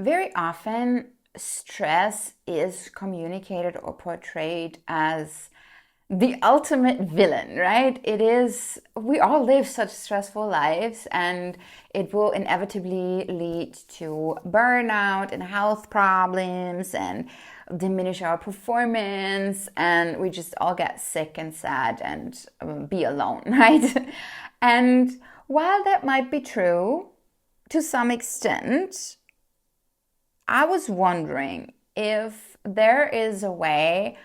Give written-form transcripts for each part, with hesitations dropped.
Very often, stress is communicated or portrayed as the ultimate villain, right? It is, we all live such stressful lives, and it will inevitably lead to burnout and health problems and diminish our performance. And we just all get sick and sad and be alone, right? And while that might be true to some extent, I was wondering if there is a way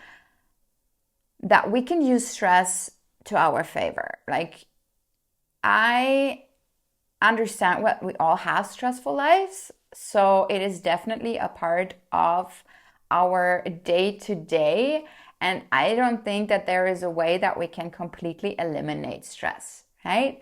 that we can use stress to our favor. Like, I understand what we all have stressful lives, so it is definitely a part of our day to day. And I don't think that there is a way that we can completely eliminate stress, right?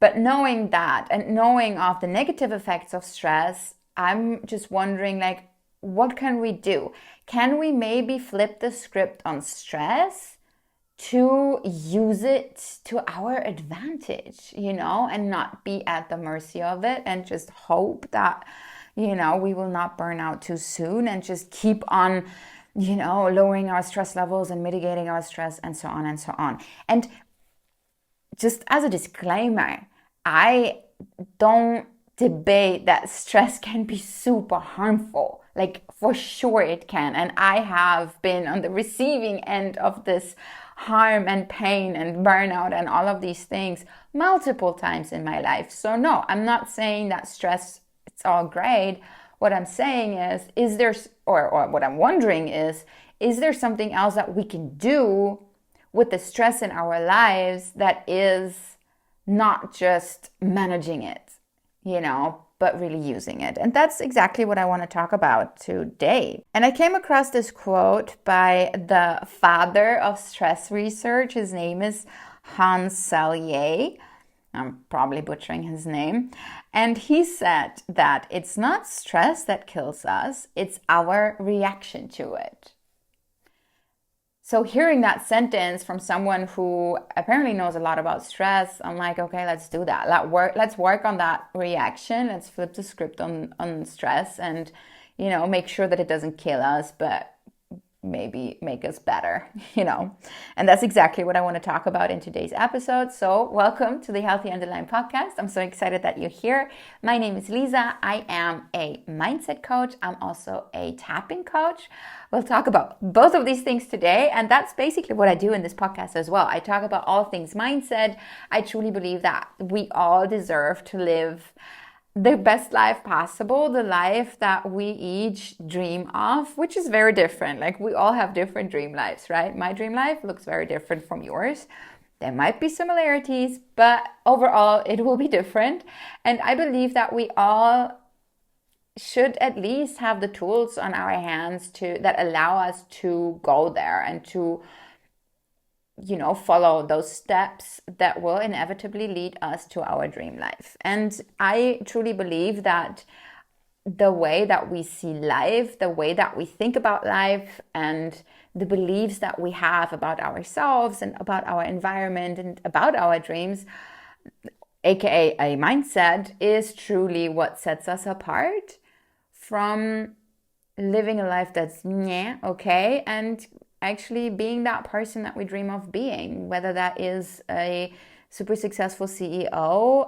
But knowing that and knowing of the negative effects of stress, I'm just wondering, like, what can we do? Can we maybe flip the script on stress to use it to our advantage, and not be at the mercy of it, and just hope that, we will not burn out too soon, and just keep on, lowering our stress levels and mitigating our stress, and so on and so on. And just as a disclaimer, I don't debate that stress can be super harmful. Like, for sure it can. And I have been on the receiving end of this harm and pain and burnout and all of these things multiple times in my life. So no, I'm not saying that stress, it's all great. What I'm saying is there, or what I'm wondering is there something else that we can do with the stress in our lives that is not just managing it, but really using it? And that's exactly what I want to talk about today. And I came across this quote by the father of stress research. His name is Hans Selye. I'm probably butchering his name. And he said that it's not stress that kills us, it's our reaction to it. So hearing that sentence from someone who apparently knows a lot about stress, I'm like, okay, let's do that. Let's work on that reaction. Let's flip the script on stress and, make sure that it doesn't kill us, but maybe make us better, And that's exactly what I want to talk about in today's episode. So welcome to the Healthy Underline podcast. I'm so excited that you're here. My name is Lisa. I am a mindset coach. I'm also a tapping coach. We'll talk about both of these things today. And that's basically what I do in this podcast as well. I talk about all things mindset. I truly believe that we all deserve to live the best life possible, the life that we each dream of, which is very different. Like, we all have different dream lives, right? My dream life looks very different from yours. There might be similarities, but overall it will be different. And I believe that we all should at least have the tools on our hands that allow us to go there and to follow those steps that will inevitably lead us to our dream life. And I truly believe that the way that we see life, the way that we think about life, and the beliefs that we have about ourselves and about our environment and about our dreams, aka a mindset, is truly what sets us apart from living a life that's okay, and actually being that person that we dream of being, whether that is a super successful CEO,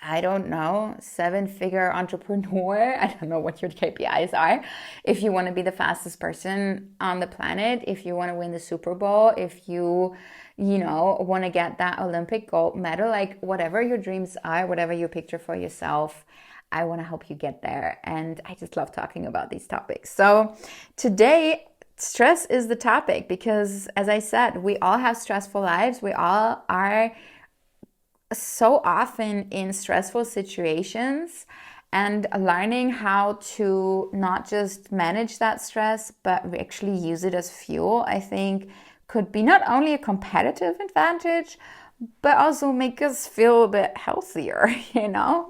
I don't know, 7-figure entrepreneur. I don't know what your KPIs are. If you want to be the fastest person on the planet, if you want to win the Super Bowl, if you want to get that Olympic gold medal, like whatever your dreams are, whatever you picture for yourself, I want to help you get there. And I just love talking about these topics. So today, stress is the topic because, as I said, we all have stressful lives. We all are so often in stressful situations, and learning how to not just manage that stress, but actually use it as fuel, I think could be not only a competitive advantage, but also make us feel a bit healthier,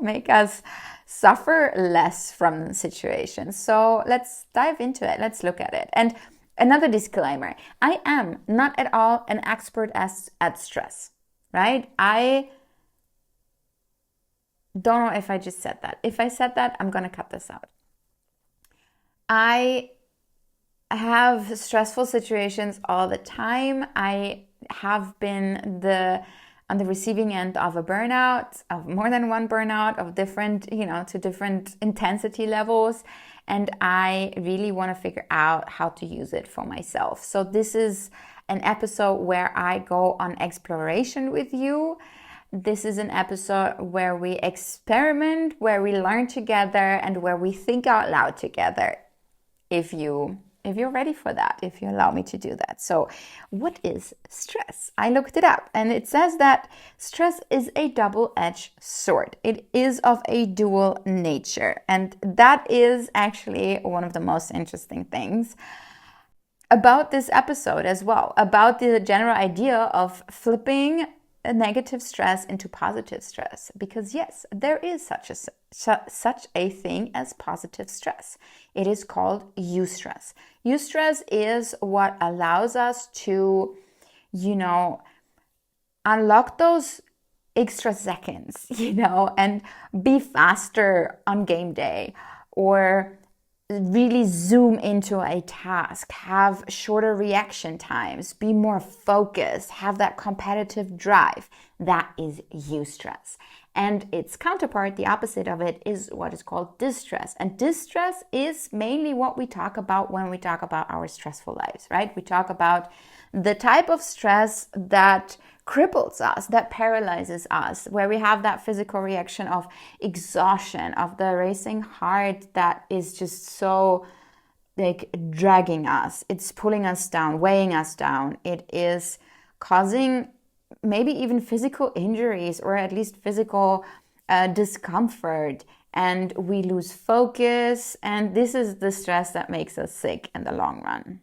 make us suffer less from situations. So let's dive into it. Let's look at it. And another disclaimer, I am not at all an expert at stress, right? I Don't know if I just said that. If I said that, I'm going to cut this out. I have stressful situations all the time. I have been on the receiving end of a burnout, of more than one burnout, of different, to different intensity levels. And I really want to figure out how to use it for myself. So this is an episode where I go on exploration with you. This is an episode where we experiment, where we learn together, and where we think out loud together. If you're ready for that, if you allow me to do that. So what is stress? I looked it up, and it says that stress is a double-edged sword. It is of a dual nature. And that is actually one of the most interesting things about this episode as well, about the general idea of flipping a negative stress into positive stress. Because yes, there is such a thing as positive stress. It is called eustress. Eustress is what allows us to, unlock those extra seconds, and be faster on game day, or really zoom into a task, have shorter reaction times, be more focused, have that competitive drive. That is eustress. And its counterpart, the opposite of it, is what is called distress. And distress is mainly what we talk about when we talk about our stressful lives, right? We talk about the type of stress that cripples us, that paralyzes us, where we have that physical reaction of exhaustion, of the racing heart that is just so dragging us. It's pulling us down, weighing us down. It is causing maybe even physical injuries, or at least physical discomfort, and we lose focus. And this is the stress that makes us sick in the long run.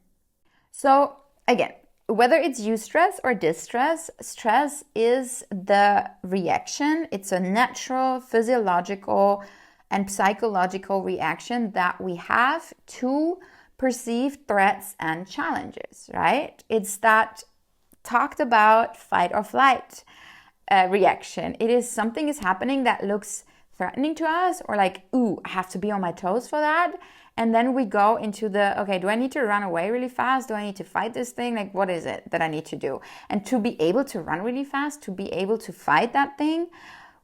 So again, whether it's eustress or distress, stress is the reaction. It's a natural, physiological, and psychological reaction that we have to perceived threats and challenges, right? It's that talked about fight or flight reaction. It is something is happening that looks threatening to us, or like, ooh, I have to be on my toes for that. And then we go into okay, do I need to run away really fast? Do I need to fight this thing? Like, what is it that I need to do? And to be able to run really fast, to be able to fight that thing,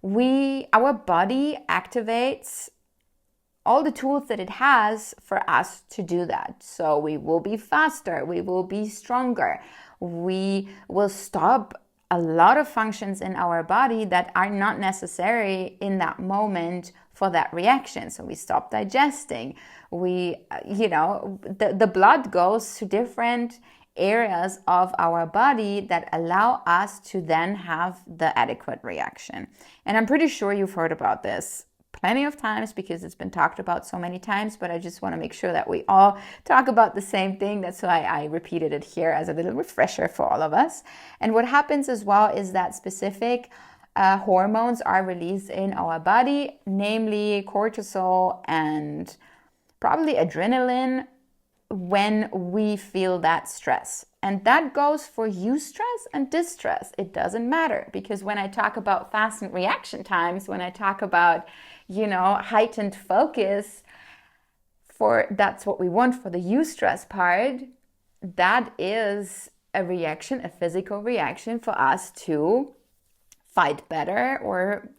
our body activates all the tools that it has for us to do that. So we will be faster, we will be stronger, we will stop a lot of functions in our body that are not necessary in that moment for that reaction. So we stop digesting. The blood goes to different areas of our body that allow us to then have the adequate reaction. And I'm pretty sure you've heard about this plenty of times because it's been talked about so many times, but I just want to make sure that we all talk about the same thing. That's why I repeated it here as a little refresher for all of us. And what happens as well is that specific hormones are released in our body, namely cortisol and probably adrenaline, when we feel that stress. And that goes for eustress and distress. It doesn't matter, because when I talk about fastened reaction times, when I talk about, heightened focus, that's what we want for the eustress part, that is a reaction, a physical reaction for us to fight better, or,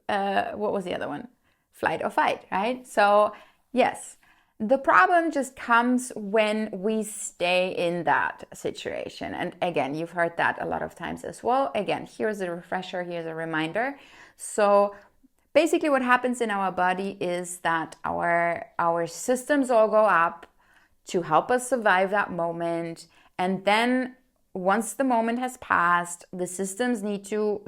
what was the other one? Flight or fight, right? So yes, the problem just comes when we stay in that situation. And again, you've heard that a lot of times as well. Again, here's a refresher, here's a reminder. So basically what happens in our body is that our systems all go up to help us survive that moment. And then once the moment has passed, the systems need to,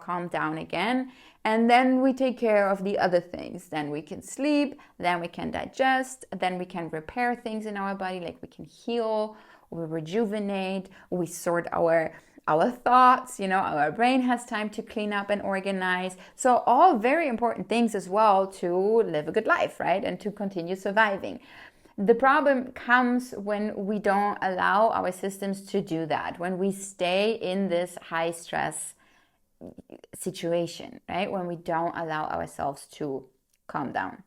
calm down again. And then we take care of the other things. Then we can sleep, then we can digest, then we can repair things in our body, like we can heal, we rejuvenate, we sort our thoughts, our brain has time to clean up and organize. So all very important things as well to live a good life, right? And to continue surviving. The problem comes when we don't allow our systems to do that, when we stay in this high stress situation, right? When we don't allow ourselves to calm down.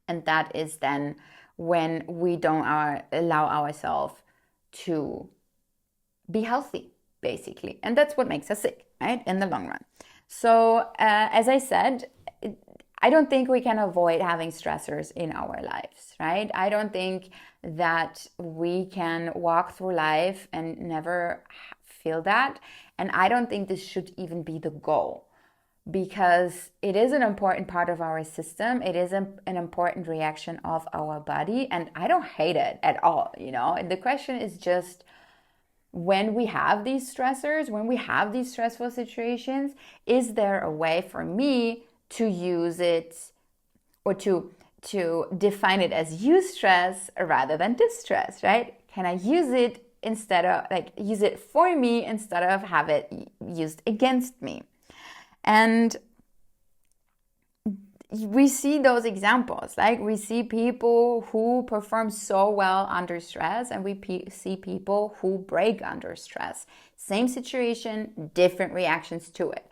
And that is then when we don't allow ourselves to be healthy, basically. And that's what makes us sick, right? In the long run. So, as I said, I don't think we can avoid having stressors in our lives, right? I don't think that we can walk through life and never feel that. And I don't think this should even be the goal, because it is an important part of our system. It is an important reaction of our body. And I don't hate it at all, And the question is just, when we have these stressors, when we have these stressful situations, is there a way for me to use it, or to define it as eustress rather than distress, right? Can I use it instead of, use it for me instead of have it used against me? And we see those examples. We see people who perform so well under stress, and we see people who break under stress. Same situation, different reactions to it.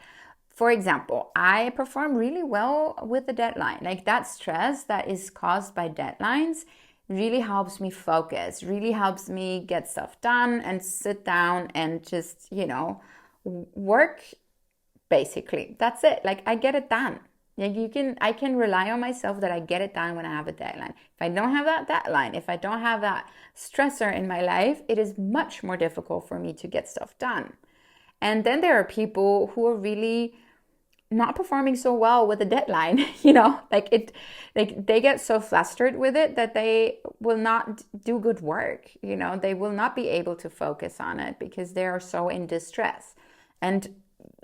For example, I perform really well with the deadline. That stress that is caused by deadlines really helps me focus, really helps me get stuff done and sit down and just, work, basically. That's it. I get it done. I can rely on myself that I get it done when I have a deadline. If I don't have that deadline, if I don't have that stressor in my life, it is much more difficult for me to get stuff done. And then there are people who are really not performing so well with a deadline, they get so flustered with it that they will not do good work. They will not be able to focus on it because they are so in distress. And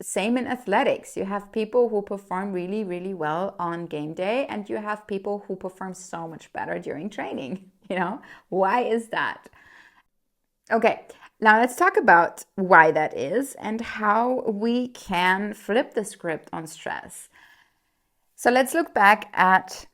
same in athletics. You have people who perform really, really well on game day, and you have people who perform so much better during training. Why is that? Okay, now let's talk about why that is and how we can flip the script on stress. So let's look back at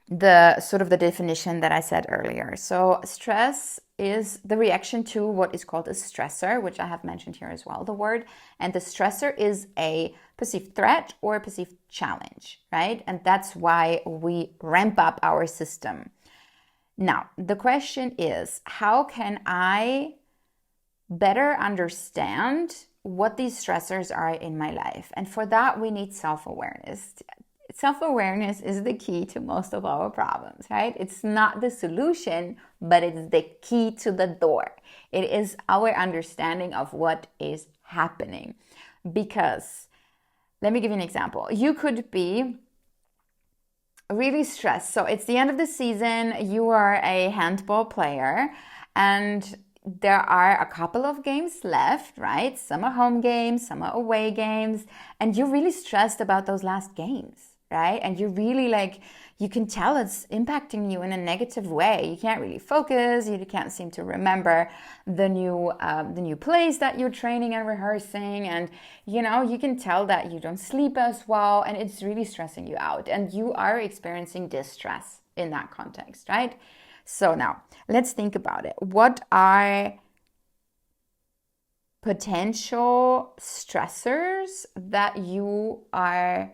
the sort of the definition that I said earlier. So stress is the reaction to what is called a stressor, which I have mentioned here as well, the word. And the stressor is a perceived threat or a perceived challenge, right? And that's why we ramp up our system. Now, the question is, how can I better understand what these stressors are in my life? And for that, we need self-awareness. Self-awareness is the key to most of our problems, right? It's not the solution, but it's the key to the door. It is our understanding of what is happening. Because, let me give you an example. You could be really stressed. So it's the end of the season. You are a handball player, and there are a couple of games left, right? Some are home games, some are away games, and you're really stressed about those last games. Right? And you're really you can tell it's impacting you in a negative way. You can't really focus. You can't seem to remember the new plays that you're training and rehearsing. And, you can tell that you don't sleep as well. And it's really stressing you out. And you are experiencing distress in that context, right? So now let's think about it. What are potential stressors that you are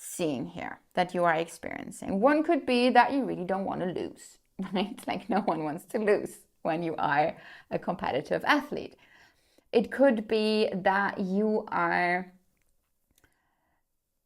seeing here, that you are experiencing? One could be that you really don't want to lose, right? No one wants to lose when you are a competitive athlete. It could be that you are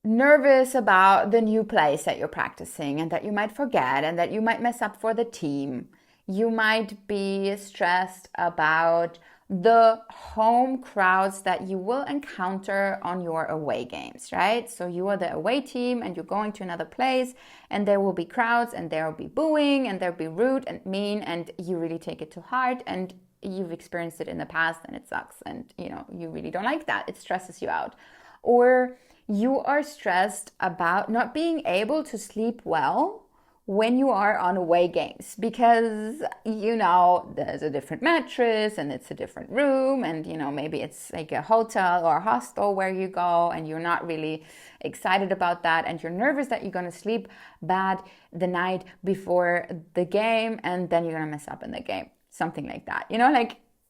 nervous about the new plays that you're practicing and that you might forget and that you might mess up for the team. You might be stressed about the home crowds that you will encounter on your away games, right? So you are the away team and you're going to another place, and there will be crowds and there will be booing and there'll be rude and mean, and you really take it to heart, and you've experienced it in the past and it sucks, and you really don't like that. It stresses you out. Or you are stressed about not being able to sleep well when you are on away games, because there's a different mattress and it's a different room, and maybe it's like a hotel or a hostel where you go, and you're not really excited about that, and you're nervous that you're going to sleep bad the night before the game, and then you're going to mess up in the game, something like that.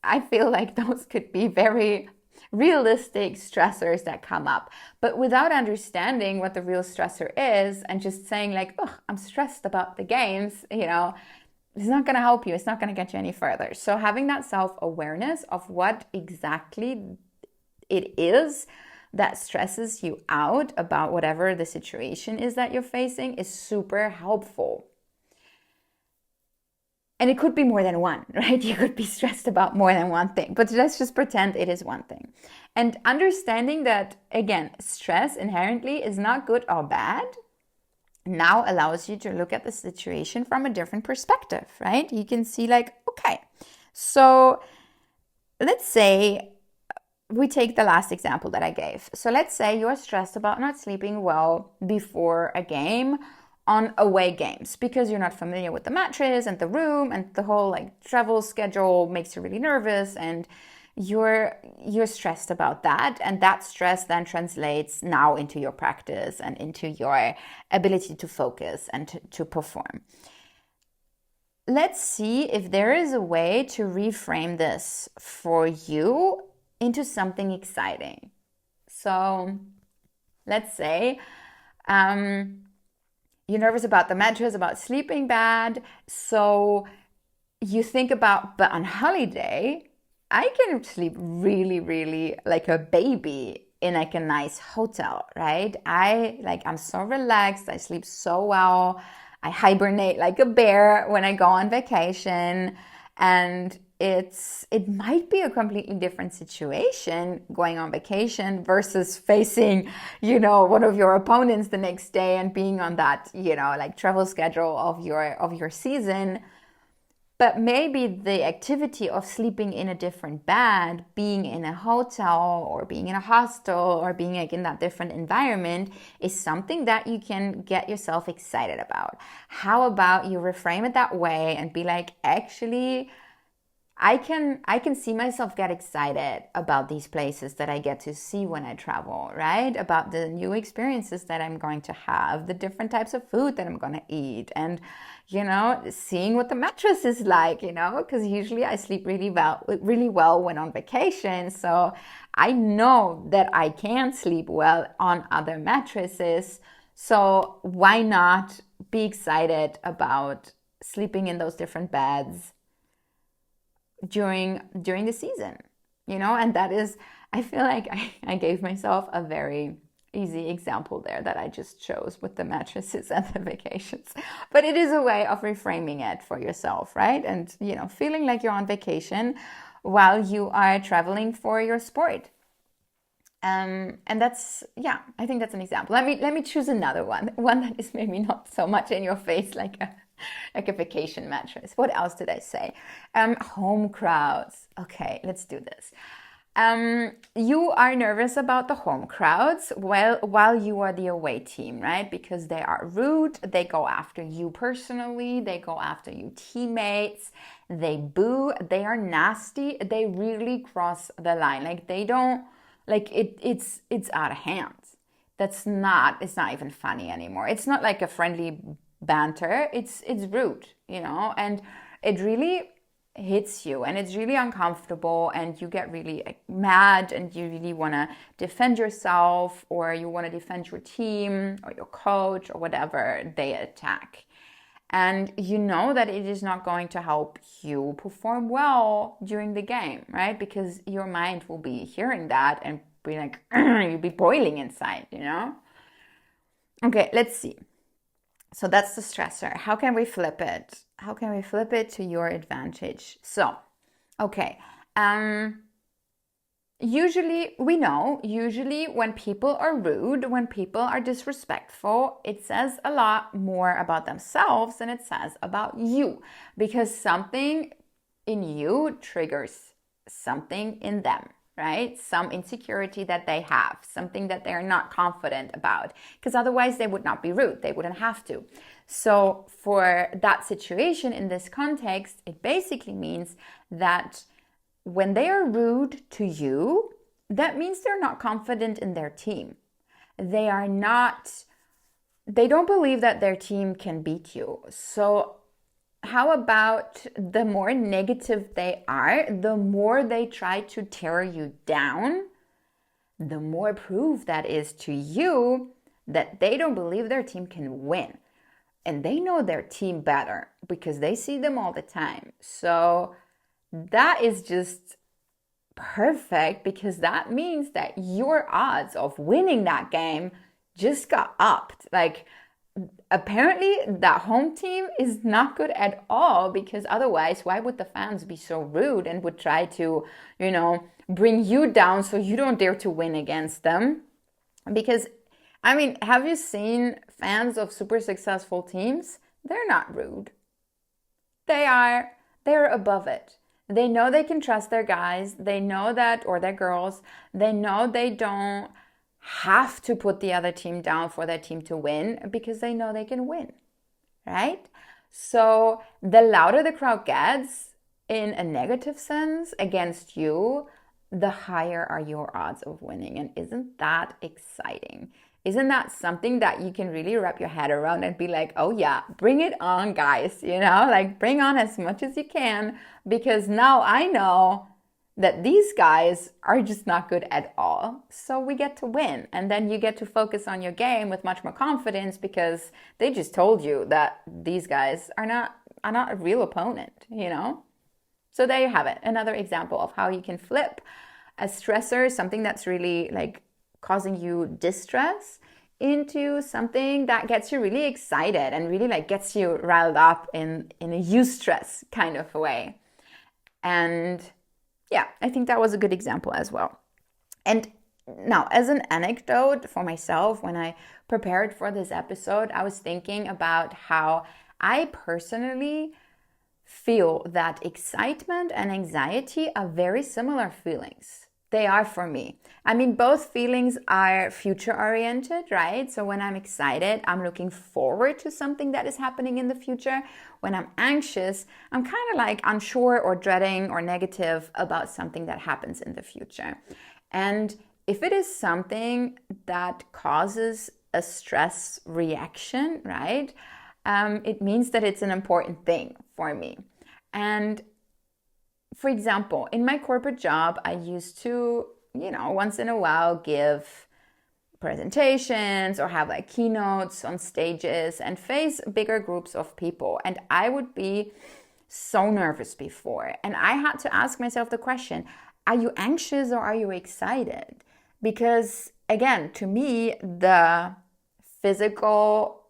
I feel like those could be very realistic stressors that come up. But without understanding what the real stressor is and just saying like, oh, I'm stressed about the games, it's not going to help you. It's not going to get you any further. So having that self-awareness of what exactly it is that stresses you out about whatever the situation is that you're facing is super helpful. And it could be more than one, right? You could be stressed about more than one thing, but let's just pretend it is one thing. And understanding that, again, stress inherently is not good or bad, now allows you to look at the situation from a different perspective, right? You can see like, okay, so let's say we take the last example that I gave. So let's say you're stressed about not sleeping well before a game on away games because you're not familiar with the mattress and the room, and the whole like travel schedule makes you really nervous, and you're stressed about that, and that stress then translates now into your practice and into your ability to focus and to perform. Let's see if there is a way to reframe this for you into something exciting. So let's say you're nervous about the mattress, about sleeping bad. So you think about, but on holiday, I can sleep really, really like a baby in like a nice hotel, right? I'm so relaxed. I sleep so well. I hibernate like a bear when I go on vacation. And it might be a completely different situation going on vacation versus facing, one of your opponents the next day and being on that, like travel schedule of your season. But maybe the activity of sleeping in a different bed, being in a hotel or being in a hostel or being like in that different environment is something that you can get yourself excited about. How about you reframe it that way and be like, actually, I can see myself get excited about these places that I get to see when I travel, right? About the new experiences that I'm going to have, the different types of food that I'm going to eat, and, seeing what the mattress is like, because usually I sleep really well when on vacation. So I know that I can sleep well on other mattresses. So why not be excited about sleeping in those different beds during the season, and that is, I feel like I gave myself a very easy example there that I just chose with the mattresses and the vacations, but it is a way of reframing it for yourself, right? And feeling like you're on vacation while you are traveling for your sport. And that's, I think that's an example. Let me choose another one that is maybe not so much in your face, like a vacation mattress. What else did I say? Home crowds. Okay, let's do this. You are nervous about the home crowds while you are the away team, right? Because they are rude, they go after you personally, they go after you teammates, they boo, they are nasty, they really cross the line. Like they don't, like it's out of hand. It's not even funny anymore. It's not like a friendly banter, it's rude, and it really hits you, and it's really uncomfortable, and you get really mad, and you really want to defend yourself, or you want to defend your team or your coach or whatever they attack. And you know that it is not going to help you perform well during the game, right? Because your mind will be hearing that and be like, you'll be boiling inside, Okay, let's see. So that's the stressor. How can we flip it? How can we flip it to your advantage? So, okay. Usually when people are rude, when people are disrespectful, it says a lot more about themselves than it says about you, because something in you triggers something in them, right? Some insecurity that they have, something that they're not confident about, because otherwise they would not be rude. They wouldn't have to. So for that situation in this context, it basically means that when they are rude to you, that means they're not confident in their team. They don't believe that their team can beat you. So how about the more negative they are, the more they try to tear you down, the more proof that is to you that they don't believe their team can win. And they know their team better because they see them all the time. So that is just perfect, because that means that your odds of winning that game just got upped. Like, apparently that home team is not good at all, because otherwise why would the fans be so rude and would try to, bring you down so you don't dare to win against them? Because I mean, have you seen fans of super successful teams? They're not rude. They're above it. They know they can trust their guys. They know that, or their girls, they know they don't have to put the other team down for their team to win, because they know they can win, right? So the louder the crowd gets in a negative sense against you, the higher are your odds of winning. And isn't that exciting? Isn't that something that you can really wrap your head around and be like, oh yeah, bring it on, guys, like bring on as much as you can, because now I know that these guys are just not good at all. So we get to win. And then you get to focus on your game with much more confidence, because they just told you that these guys are not a real opponent, So there you have it. Another example of how you can flip a stressor, something that's really like causing you distress, into something that gets you really excited and really like gets you riled up in a eustress kind of way. And yeah, I think that was a good example as well. And now, as an anecdote for myself, when I prepared for this episode, I was thinking about how I personally feel that excitement and anxiety are very similar feelings. They are for me. I mean, both feelings are future oriented, right? So when I'm excited, I'm looking forward to something that is happening in the future. When I'm anxious, I'm kind of like unsure or dreading or negative about something that happens in the future. And if it is something that causes a stress reaction, right? It means that it's an important thing for me. And for example, in my corporate job, I used to, once in a while give presentations or have like keynotes on stages and face bigger groups of people. And I would be so nervous before. And I had to ask myself the question, are you anxious or are you excited? Because again, to me, the physical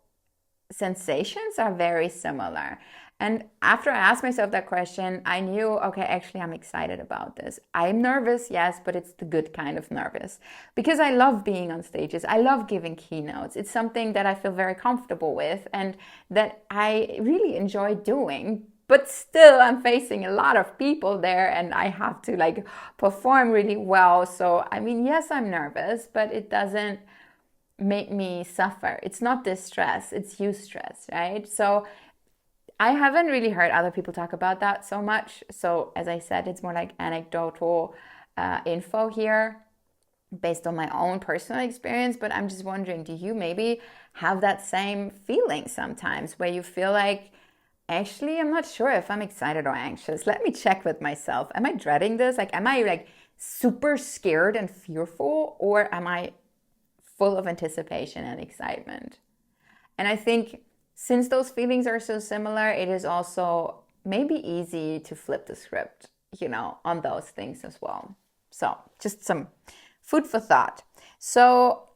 sensations are very similar. And after I asked myself that question, I knew, okay, actually I'm excited about this. I'm nervous, yes, but it's the good kind of nervous, because I love being on stages. I love giving keynotes. It's something that I feel very comfortable with and that I really enjoy doing. But still, I'm facing a lot of people there and I have to like perform really well. So, I mean, yes, I'm nervous, but it doesn't make me suffer. It's not distress, it's eustress, right? So I haven't really heard other people talk about that so much. So as I said, it's more like anecdotal info here based on my own personal experience. But I'm just wondering, do you maybe have that same feeling sometimes where you feel like, actually, I'm not sure if I'm excited or anxious. Let me check with myself. Am I dreading this? Like, am I like super scared and fearful, or am I full of anticipation and excitement? And I think since those feelings are so similar, it is also maybe easy to flip the script, on those things as well. So just some food for thought. So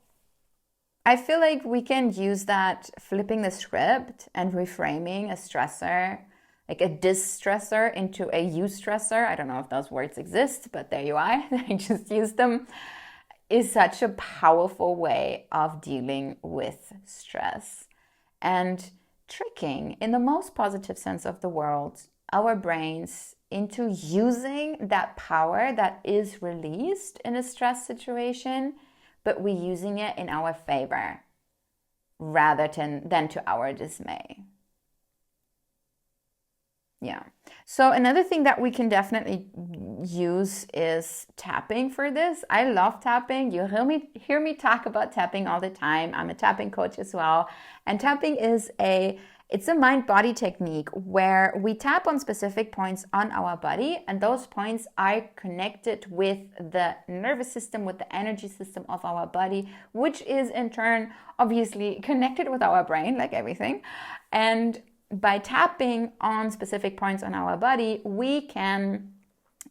I feel like we can use that flipping the script and reframing a stressor, like a distressor, into a eustressor. I don't know if those words exist, but there you are. I just used them. Is such a powerful way of dealing with stress and tricking, in the most positive sense of the world, our brains into using that power that is released in a stress situation, but we're using it in our favor rather than to our dismay. Yeah. So another thing that we can definitely use is tapping for this. I love tapping. You hear me talk about tapping all the time. I'm a tapping coach as well. And tapping is a It's a mind-body technique where we tap on specific points on our body, and those points are connected with the nervous system, with the energy system of our body, which is in turn obviously connected with our brain, like everything. And by tapping on specific points on our body, we can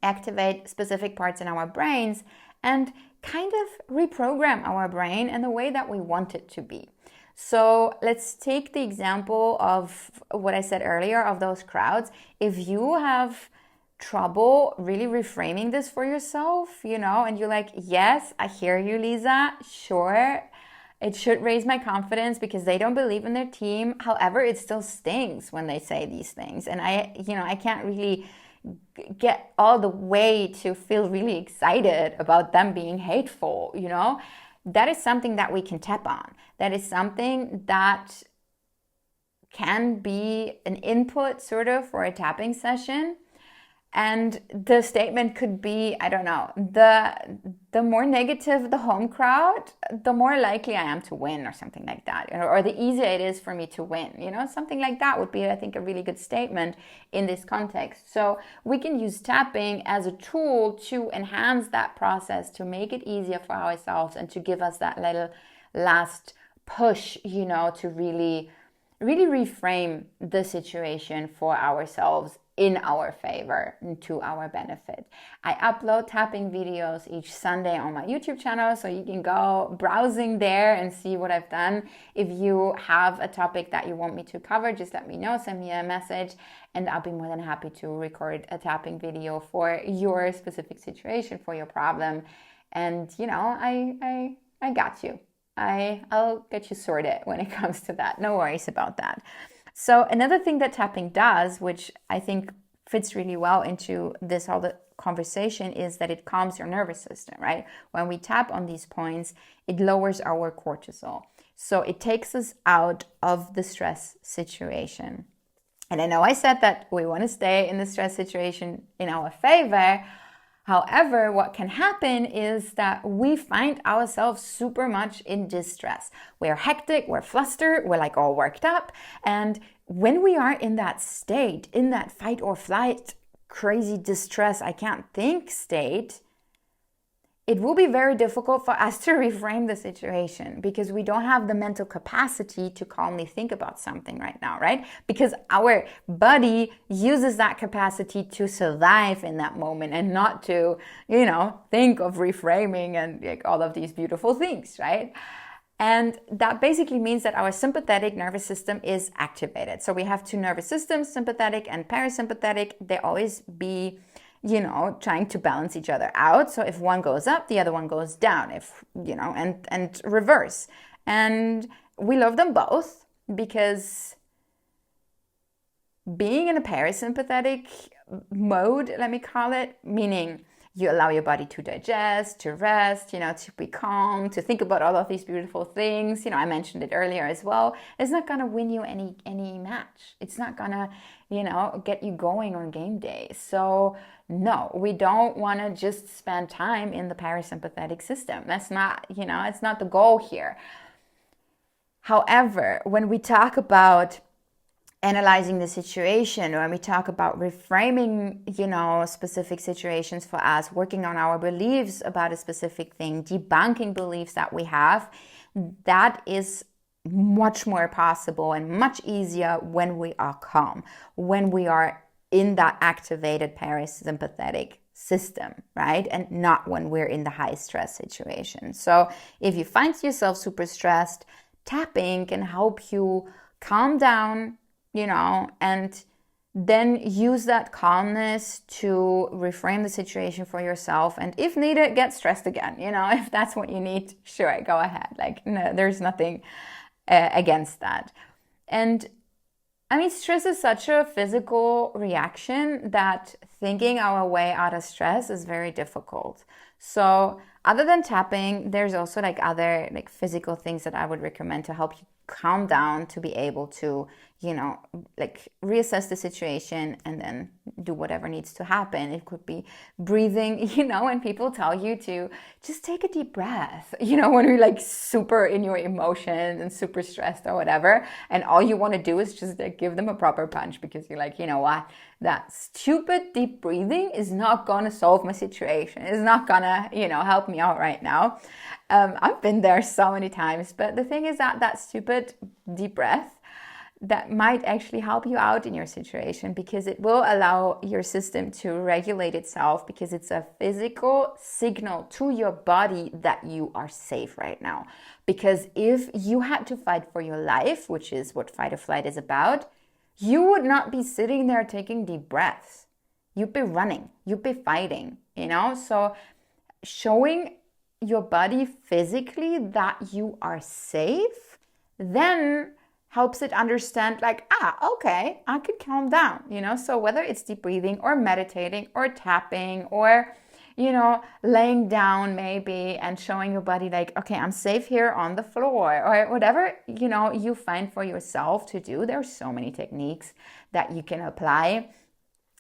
activate specific parts in our brains and kind of reprogram our brain in the way that we want it to be. So let's take the example of what I said earlier of those crowds. If you have trouble really reframing this for yourself, and you're like, yes, I hear you, Lisa, sure, it should raise my confidence because they don't believe in their team. However, it still stings when they say these things. And I can't really get all the way to feel really excited about them being hateful, That is something that we can tap on. That is something that can be an input sort of for a tapping session. And the statement could be, I don't know, the more negative the home crowd, the more likely I am to win, or something like that, or the easier it is for me to win, something like that would be, I think, a really good statement in this context. So we can use tapping as a tool to enhance that process, to make it easier for ourselves and to give us that little last push, to really reframe the situation for ourselves in our favor and to our benefit. I upload tapping videos each Sunday on my YouTube channel, so you can go browsing there and see what I've done. If you have a topic that you want me to cover, just let me know, send me a message, and I'll be more than happy to record a tapping video for your specific situation, for your problem. And I got you. I'll get you sorted when it comes to that. No worries about that. So another thing that tapping does, which I think fits really well into this whole conversation, is that it calms your nervous system, right? When we tap on these points, it lowers our cortisol. So it takes us out of the stress situation. And I know I said that we want to stay in the stress situation in our favor. However, what can happen is that we find ourselves super much in distress. We're hectic, we're flustered, we're like all worked up. And when we are in that state, in that fight or flight, crazy distress, I can't think state, it will be very difficult for us to reframe the situation because we don't have the mental capacity to calmly think about something right now, right? Because our body uses that capacity to survive in that moment and not to, think of reframing and like all of these beautiful things, right? And that basically means that our sympathetic nervous system is activated. So we have two nervous systems, sympathetic and parasympathetic. They always be trying to balance each other out. So if one goes up, the other one goes down, and reverse. And we love them both because being in a parasympathetic mode, let me call it, meaning you allow your body to digest, to rest, to be calm, to think about all of these beautiful things. I mentioned it earlier as well. It's not going to win you any match. It's not going to, get you going on game day. So no, we don't want to just spend time in the parasympathetic system. That's not, it's not the goal here. However, when we talk about analyzing the situation, when we talk about reframing, specific situations for us, working on our beliefs about a specific thing, debunking beliefs that we have, that is much more possible and much easier when we are calm, when we are in that activated parasympathetic system, right? And not when we're in the high stress situation. So if you find yourself super stressed, tapping can help you calm down, and then use that calmness to reframe the situation for yourself. And if needed, get stressed again. If that's what you need, sure, go ahead. No, there's nothing against that. And stress is such a physical reaction that thinking our way out of stress is very difficult. So other than tapping, there's also other physical things that I would recommend to help you calm down, to be able to, like reassess the situation and then do whatever needs to happen. It could be breathing, when people tell you to just take a deep breath, when you're like super in your emotions and super stressed or whatever, and all you want to do is just like give them a proper punch, because you're like, you know what, that stupid deep breathing is not gonna solve my situation. It's not gonna, help me out right now. I've been there so many times, but the thing is that stupid deep breath, that might actually help you out in your situation, because it will allow your system to regulate itself, because it's a physical signal to your body that you are safe right now. Because if you had to fight for your life, which is what fight or flight is about, you would not be sitting there taking deep breaths. You'd be running, you'd be fighting, So showing your body physically that you are safe, then helps it understand like, okay, I could calm down, So whether it's deep breathing or meditating or tapping or, laying down maybe and showing your body like, okay, I'm safe here on the floor, or whatever, you find for yourself to do. There's so many techniques that you can apply.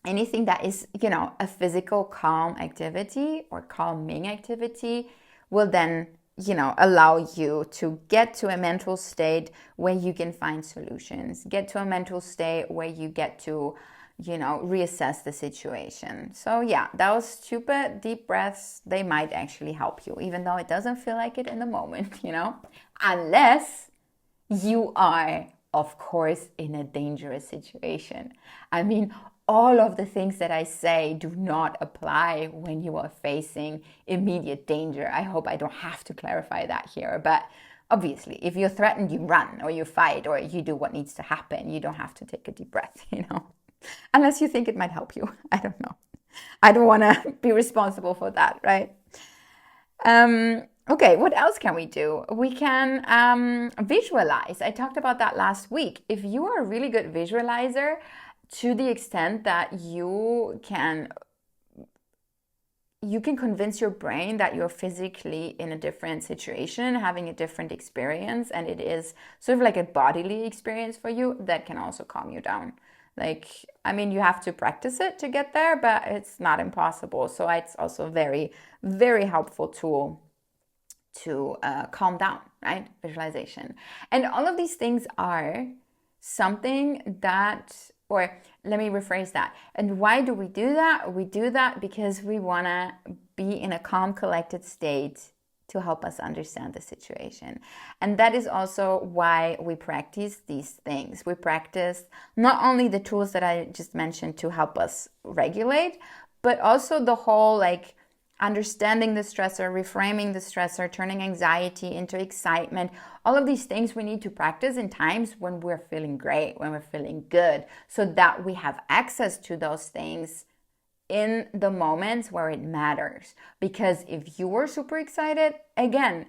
Anything that is, a physical calm activity or calming activity will then, allow you to get to a mental state where you can find solutions, get to a mental state where you get to, reassess the situation. So yeah, those stupid deep breaths, they might actually help you, even though it doesn't feel like it in the moment, unless you are, of course, in a dangerous situation. I mean, all of the things that I say do not apply when you are facing immediate danger. I hope I don't have to clarify that here. But obviously, if you're threatened, you run or you fight or you do what needs to happen. You don't have to take a deep breath, unless you think it might help you. I don't know. I don't want to be responsible for that, right? Okay, what else can we do? We can visualize. I talked about that last week. If you are a really good visualizer, to the extent that you can convince your brain that you're physically in a different situation, having a different experience, and it is sort of like a bodily experience for you, that can also calm you down. You have to practice it to get there, but it's not impossible. So it's also a very, very helpful tool to calm down, right? Visualization. And all of these things are something that, or let me rephrase that. And why do we do that? We do that because we want to be in a calm, collected state to help us understand the situation. And that is also why we practice these things. We practice not only the tools that I just mentioned to help us regulate, but also the whole understanding the stressor, reframing the stressor, turning anxiety into excitement. All of these things we need to practice in times when we're feeling great, when we're feeling good, so that we have access to those things in the moments where it matters. Because if you were super excited, again,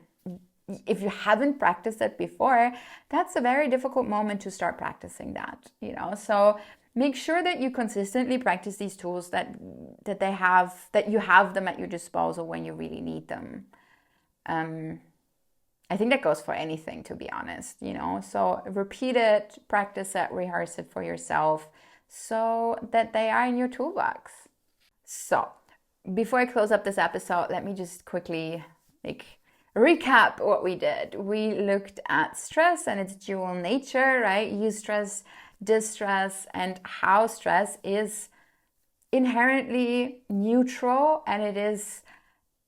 if you haven't practiced it before, that's a very difficult moment to start practicing that, So make sure that you consistently practice these tools, that you have them at your disposal when you really need them. I think that goes for anything, to be honest, So repeat it, practice it, rehearse it for yourself, so that they are in your toolbox. So before I close up this episode, let me just quickly recap what we did. We looked at stress and its dual nature, right? Eustress, distress, and how stress is inherently neutral, and it is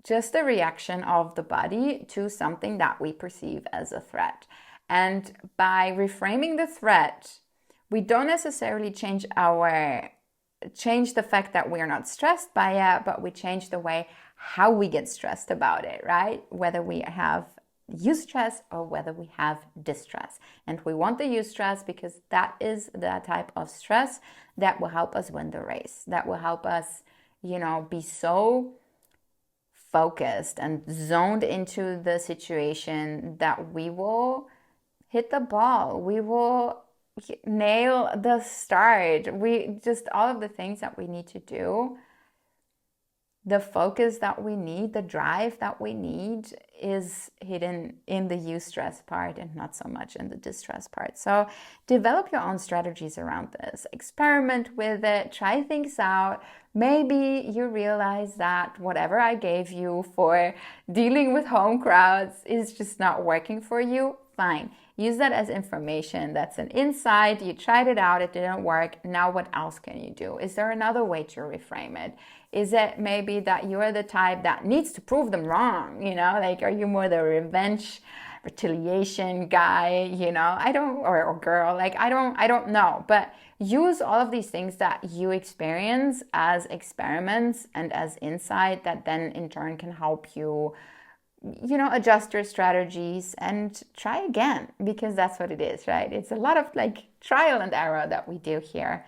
just a reaction of the body to something that we perceive as a threat. And by reframing the threat, we don't necessarily change the fact that we are not stressed by it, but we change the way how we get stressed about it, right? Whether we have eustress or whether we have distress. And we want the eustress because that is the type of stress that will help us win the race, that will help us, be so focused and zoned into the situation that we will hit the ball, we will nail the start, all of the things that we need to do the focus that we need, the drive that we need is hidden in the eustress part and not so much in the distress part. So develop your own strategies around this. Experiment with it, try things out. Maybe you realize that whatever I gave you for dealing with home crowds is just not working for you. Fine. Use that as information. That's an insight. You tried it out, it didn't work. Now what else can you do? Is there another way to reframe it? Is it maybe that you're the type that needs to prove them wrong? Like, are you more the revenge, retaliation guy, or girl? Like, I don't know. But use all of these things that you experience as experiments and as insight that then in turn can help you adjust your strategies and try again, because that's what it is, right? It's a lot of like trial and error that we do here.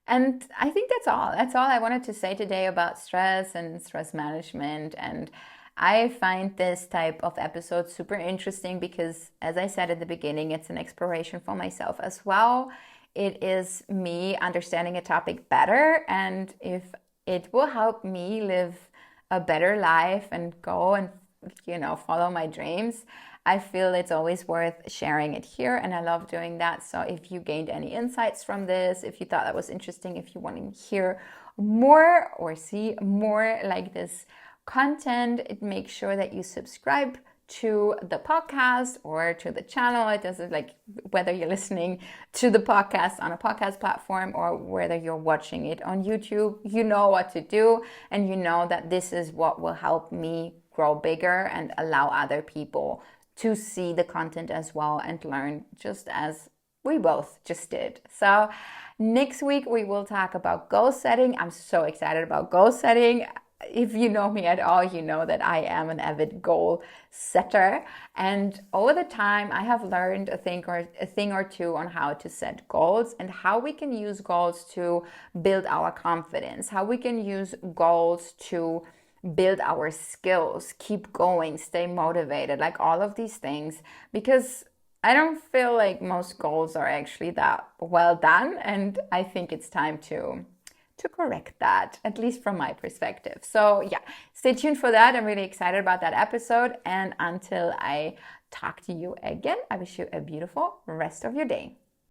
And I think that's all. That's all I wanted to say today about stress and stress management. And I find this type of episode super interesting because, as I said at the beginning, it's an exploration for myself as well. It is me understanding a topic better, and if it will help me live a better life and go and follow my dreams, I feel it's always worth sharing it here, and I love doing that. So if you gained any insights from this, if you thought that was interesting, if you want to hear more or see more like this content, make sure that you subscribe to the podcast or to the channel. It doesn't, like, whether you're listening to the podcast on a podcast platform or whether you're watching it on YouTube, you know what to do, and you know that this is what will help me grow bigger and allow other people to see the content as well and learn just as we both just did. So next week we will talk about goal setting. I'm so excited about goal setting. If you know me at all, you know that I am an avid goal setter. And over the time, I have learned a thing or two on how to set goals and how we can use goals to build our confidence, how we can use goals to build our skills, keep going, stay motivated, like all of these things, because I don't feel like most goals are actually that well done. And I think it's time to correct that, at least from my perspective. So yeah, stay tuned for that. I'm really excited about that episode. And until I talk to you again, I wish you a beautiful rest of your day.